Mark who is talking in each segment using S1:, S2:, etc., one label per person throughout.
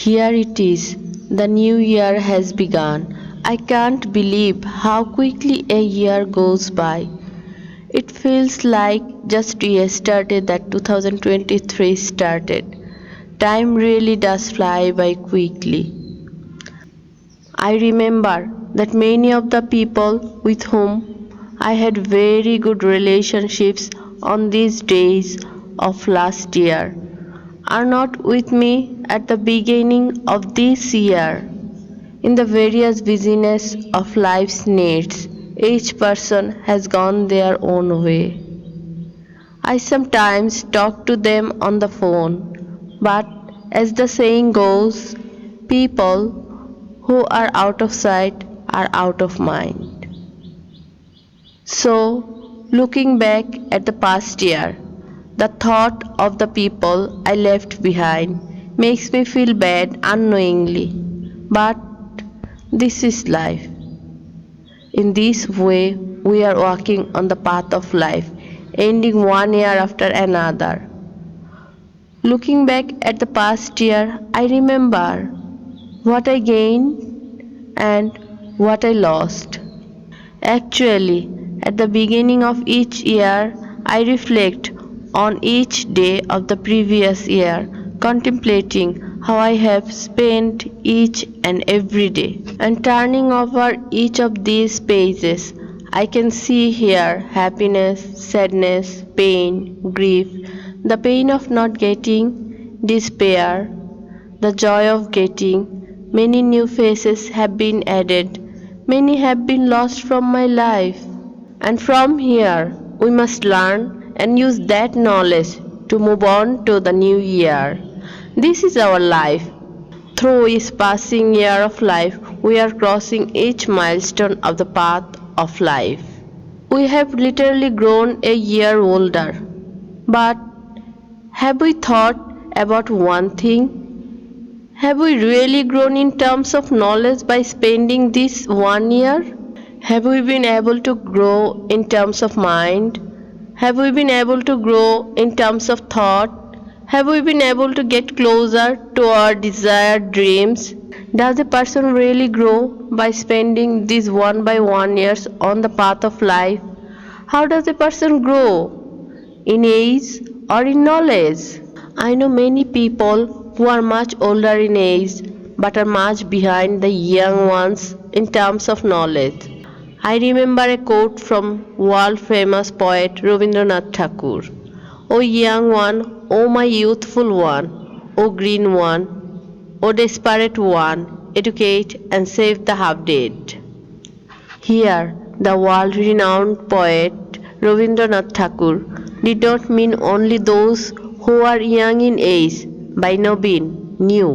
S1: Here it is. The new year has begun. I can't believe how quickly a year goes by. It feels like just yesterday that 2023 started. Time really does fly by quickly. I remember that many of the people with whom I had very good relationships on these days of last year are not with me at the beginning of this year. In the various busyness of life's needs, each person has gone their own way. I sometimes talk to them on the phone, but as the saying goes, people who are out of sight are out of mind. So, looking back at the past year, the thought of the people I left behind makes me feel bad unknowingly. But this is life. In this way, we are walking on the path of life, ending one year after another. Looking back at the past year, I remember what I gained and what I lost. Actually, at the beginning of each year, I reflect on each day of the previous year, contemplating how I have spent each and every day. And turning over each of these pages, I can see here happiness, sadness, pain, grief, the pain of not getting, despair, the joy of getting. Many new faces have been added, many have been lost from my life. And from here, we must learn and use that knowledge to move on to the new year. This is our life. Through each passing year of life, we are crossing each milestone of the path of life. We have literally grown a year older. But have we thought about one thing? Have we really grown in terms of knowledge by spending this one year? Have we been able to grow in terms of mind? Have we been able to grow in terms of thought? Have we been able to get closer to our desired dreams? Does a person really grow by spending these one by one years on the path of life? How does a person grow? In age or in knowledge? I know many people who are much older in age but are much behind the young ones in terms of knowledge. I remember a quote from world famous poet Rabindranath Tagore. O young one, O my youthful one, O green one, O desperate one, educate and save the half dead. Here, the world renowned poet Rabindranath Tagore did not mean only those who are young in age by no being new,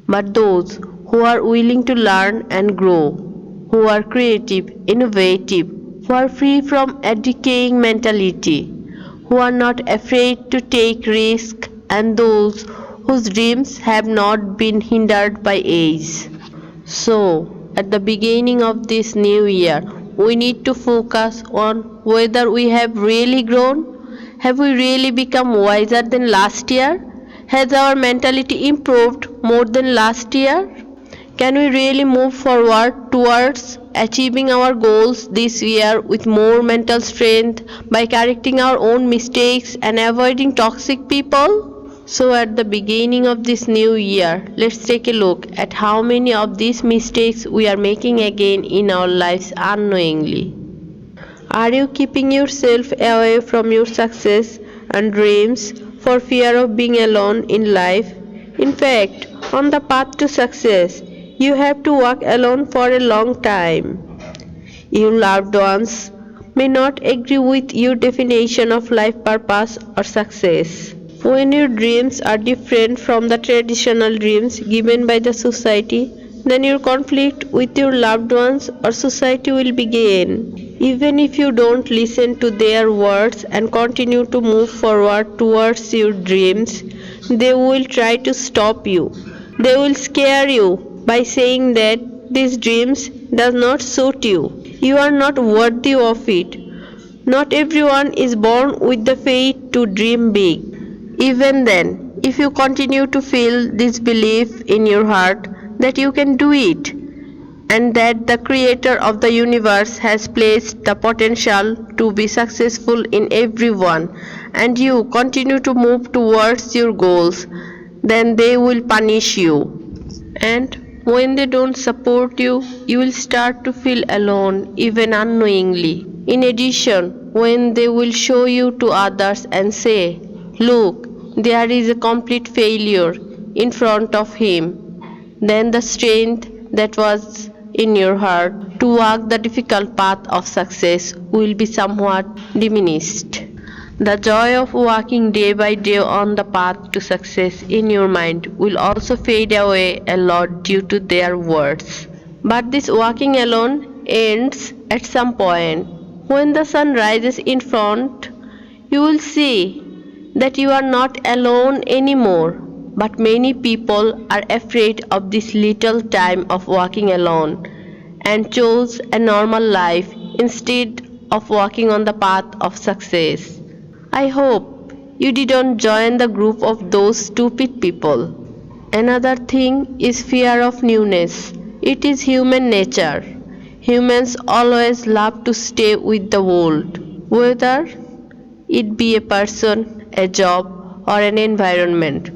S1: but those who are willing to learn and grow, who are creative, innovative, who are free from a decaying mentality, who are not afraid to take risks, and those whose dreams have not been hindered by age. So, at the beginning of this new year, we need to focus on whether we have really grown. Have we really become wiser than last year? Has our mentality improved more than last year? Can we really move forward towards achieving our goals this year with more mental strength by correcting our own mistakes and avoiding toxic people? So, at the beginning of this new year, let's take a look at how many of these mistakes we are making again in our lives unknowingly. Are you keeping yourself away from your success and dreams for fear of being alone in life? In fact, on the path to success, you have to walk alone for a long time. Your loved ones may not agree with your definition of life purpose or success. When your dreams are different from the traditional dreams given by the society, then your conflict with your loved ones or society will begin. Even if you don't listen to their words and continue to move forward towards your dreams, they will try to stop you. They will scare you by saying that these dreams does not suit you. You are not worthy of it. Not everyone is born with the fate to dream big. Even then, If you continue to feel this belief in your heart that you can do it, and that the creator of the universe has placed the potential to be successful in everyone, and you continue to move towards your goals, then they will punish you. And when they don't support you, you will start to feel alone, even unknowingly. In addition, when they will show you to others and say, "Look, there is a complete failure in front of him," then the strength that was in your heart to walk the difficult path of success will be somewhat diminished. The joy of walking day by day on the path to success in your mind will also fade away a lot due to their words. But this walking alone ends at some point. When the sun rises in front, you will see that you are not alone anymore. But many people are afraid of this little time of walking alone and chose a normal life instead of walking on the path of success. I hope you didn't join the group of those stupid people. Another thing is fear of newness. It is human nature. Humans always love to stay with the old, whether it be a person, a job, or an environment.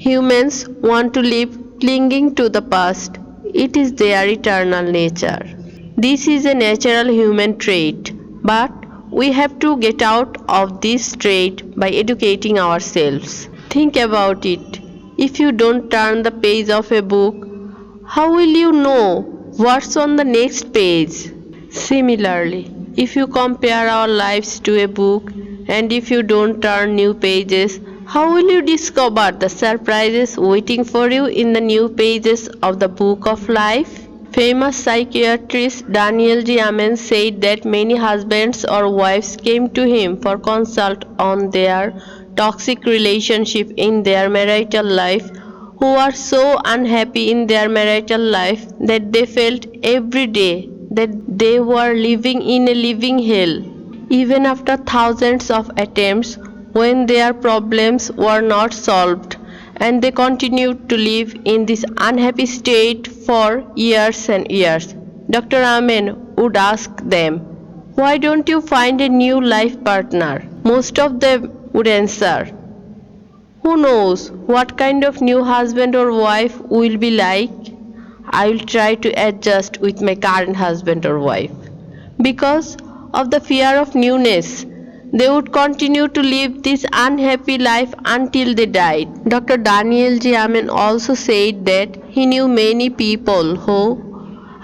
S1: Humans want to live clinging to the past. It is their eternal nature. This is a natural human trait, but we have to get out of this trait by educating ourselves. Think about it. If you don't turn the page of a book, how will you know what's on the next page? Similarly, if you compare our lives to a book, and if you don't turn new pages, how will you discover the surprises waiting for you in the new pages of the book of life? Famous psychiatrist Daniel G. Amen said that many husbands or wives came to him for consult on their toxic relationship in their marital life, who are so unhappy in their marital life that they felt every day that they were living in a living hell. Even after thousands of attempts, when their problems were not solved, and they continued to live in this unhappy state for years and years. Dr. Amen would ask them, "Why don't you find a new life partner?" Most of them would answer, "Who knows what kind of new husband or wife will be like? I will try to adjust with my current husband or wife." Because of the fear of newness, they would continue to live this unhappy life until they died. Dr. Daniel G. Amen also said that he knew many people who,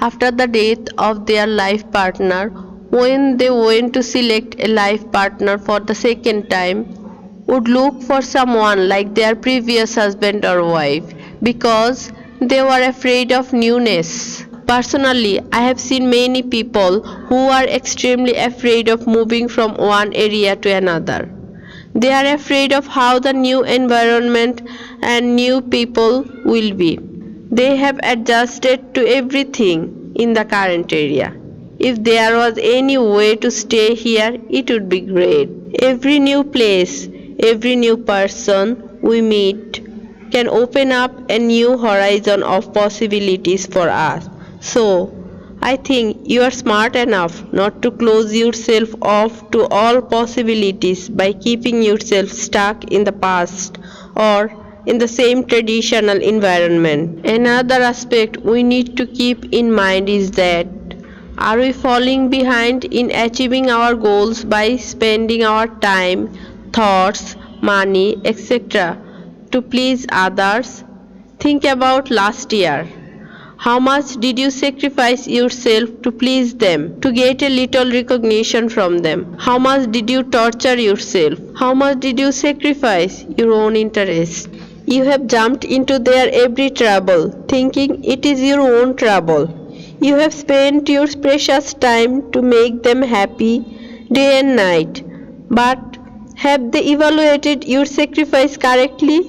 S1: after the death of their life partner, when they went to select a life partner for the second time, would look for someone like their previous husband or wife because they were afraid of newness. Personally, I have seen many people who are extremely afraid of moving from one area to another. They are afraid of how the new environment and new people will be. They have adjusted to everything in the current area. If there was any way to stay here, it would be great. Every new place, every new person we meet can open up a new horizon of possibilities for us. So, I think you are smart enough not to close yourself off to all possibilities by keeping yourself stuck in the past or in the same traditional environment. Another aspect we need to keep in mind is that, are we falling behind in achieving our goals by spending our time, thoughts, money, etc. to please others? Think about last year. How much did you sacrifice yourself to please them, to get a little recognition from them? How much did you torture yourself? How much did you sacrifice your own interest? You have jumped into their every trouble, thinking it is your own trouble. You have spent your precious time to make them happy day and night. But have they evaluated your sacrifice correctly?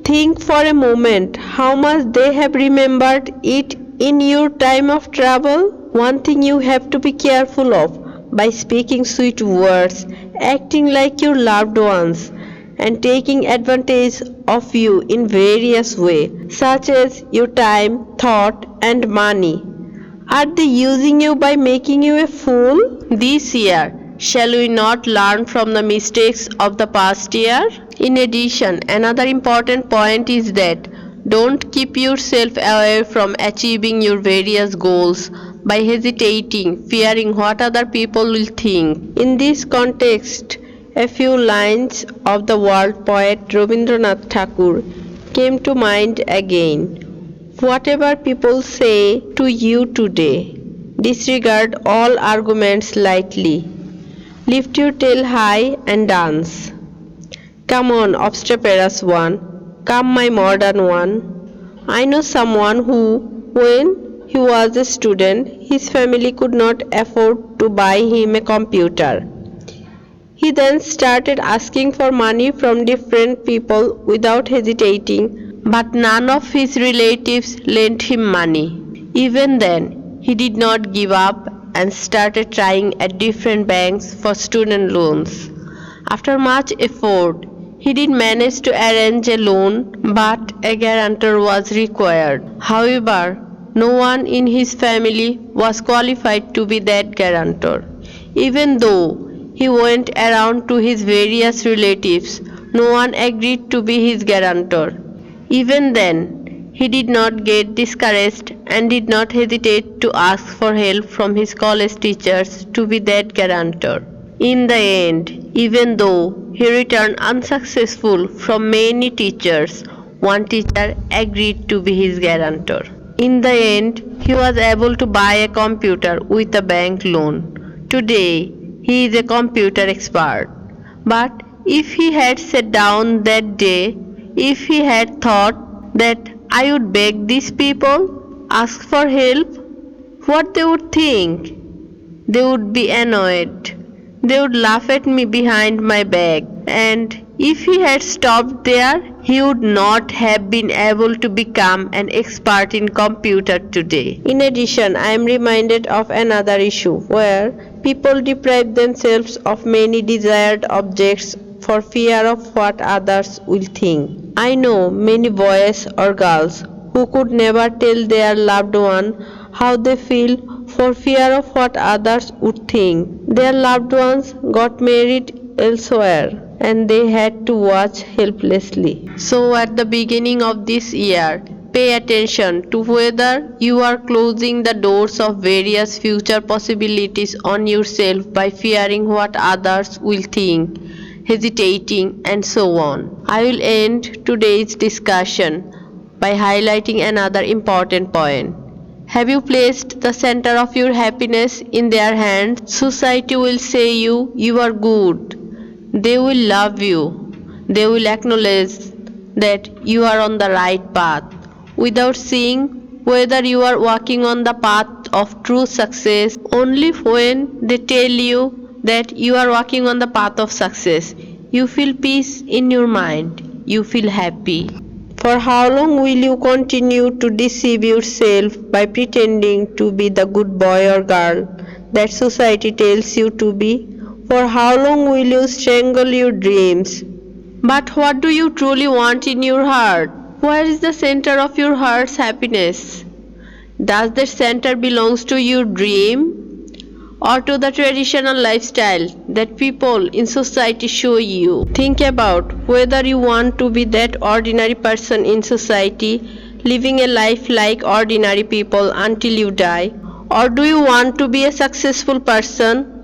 S1: Think for a moment how much they have remembered it in your time of trouble. One thing you have to be careful of: by speaking sweet words, acting like your loved ones, and taking advantage of you in various ways, such as your time, thought, and money. Are they using you by making you a fool? This year, shall we not learn from the mistakes of the past year? In addition, another important point is that don't keep yourself away from achieving your various goals by hesitating, fearing what other people will think. In this context, a few lines of the world poet Rabindranath Tagore came to mind again. Whatever people say to you today, disregard all arguments lightly. Lift your tail high and dance. Come on, obstreperous one. Come, my modern one. I know someone who, when he was a student, his family could not afford to buy him a computer. He then started asking for money from different people without hesitating, but none of his relatives lent him money. Even then, he did not give up and started trying at different banks for student loans. After much effort, he did manage to arrange a loan, but a guarantor was required. However, no one in his family was qualified to be that guarantor. Even though he went around to his various relatives, no one agreed to be his guarantor. Even then, he did not get discouraged and did not hesitate to ask for help from his college teachers to be that guarantor. In the end, even though he returned unsuccessful from many teachers, one teacher agreed to be his guarantor. In the end, he was able to buy a computer with a bank loan. Today, he is a computer expert. But if he had sat down that day, if he had thought that I would beg these people, ask for help, what they would think? They would be annoyed. They would laugh at me behind my back. And if he had stopped there, he would not have been able to become an expert in computer today. In addition, I am reminded of another issue where people deprive themselves of many desired objects for fear of what others will think. I know many boys or girls who could never tell their loved one how they feel for fear of what others would think. Their loved ones got married elsewhere and they had to watch helplessly. So, at the beginning of this year, pay attention to whether you are closing the doors of various future possibilities on yourself by fearing what others will think, hesitating, and so on. I will end today's discussion by highlighting another important point. Have you placed the center of your happiness in their hands? Society will say you are good. They will love you. They will acknowledge that you are on the right path without seeing whether you are walking on the path of true success. Only when they tell you that you are walking on the path of success, you feel peace in your mind. You feel happy. For how long will you continue to deceive yourself by pretending to be the good boy or girl that society tells you to be? For how long will you strangle your dreams? But what do you truly want in your heart? Where is the center of your heart's happiness? Does that center belongs to your dream or to the traditional lifestyle that people in society show you? Think about whether you want to be that ordinary person in society, living a life like ordinary people until you die, or do you want to be a successful person?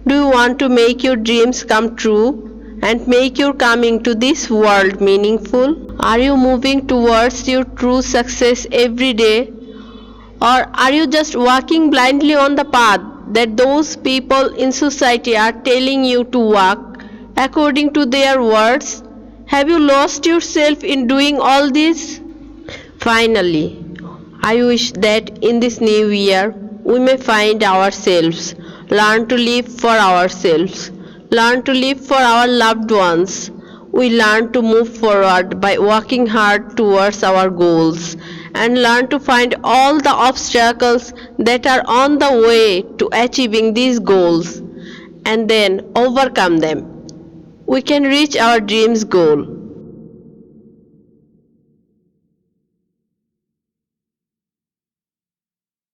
S1: Do you want to make your dreams come true and make your coming to this world meaningful? Are you moving towards your true success every day? Or are you just walking blindly on the path that those people in society are telling you to walk according to their words? Have you lost yourself in doing all this? Finally, I wish that in this new year we may find ourselves, learn to live for ourselves, learn to live for our loved ones. We learn to move forward by working hard towards our goals and learn to find all the obstacles that are on the way to achieving these goals and then overcome them. We can reach our dreams goal.